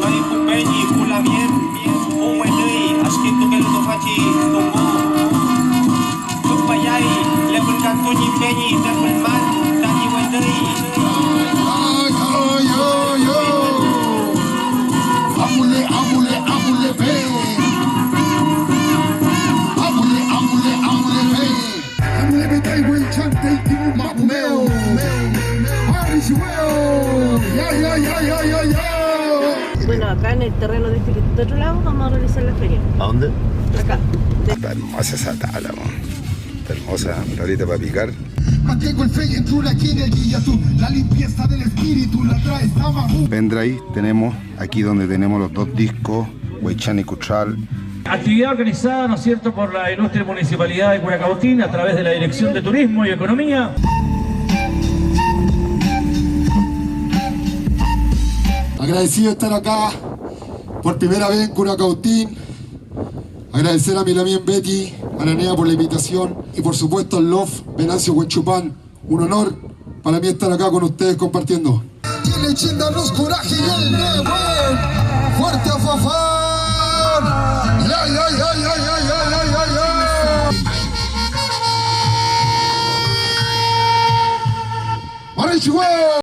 Noi pupeni, pula bien, o wenei, askin tu kel tu faci tumbo. Supayai, level kantuni peni, level man, tani wenei. Yo. Amule pe. Amule pe. Amule pe tai wen chante timu mapumeo. Bueno, acá en el terreno de este que está de otro lado vamos a realizar la feria. ¿A dónde? Acá. Está hermosa esa tabla, está hermosa, ahorita para picar. Mantengo el fe y entruna aquí en el guía tú. La limpieza del espíritu la traes a Mahu. Pendrive tenemos aquí donde tenemos los dos discos, Huaychán y Cuchal. Actividad organizada, ¿no es cierto?, por la ilustre Municipalidad de Curacautín a través de la Dirección de Turismo y Economía. Agradecido de estar acá por primera vez en Curacautín. Agradecer a mi amiga Betty Aranea por la invitación y por supuesto al Love Venancio Huenchupán. Un honor para mí estar acá con ustedes compartiendo. Y le chindanos coraje y el nuevo fuerte a Fafán. ¡Marichuel!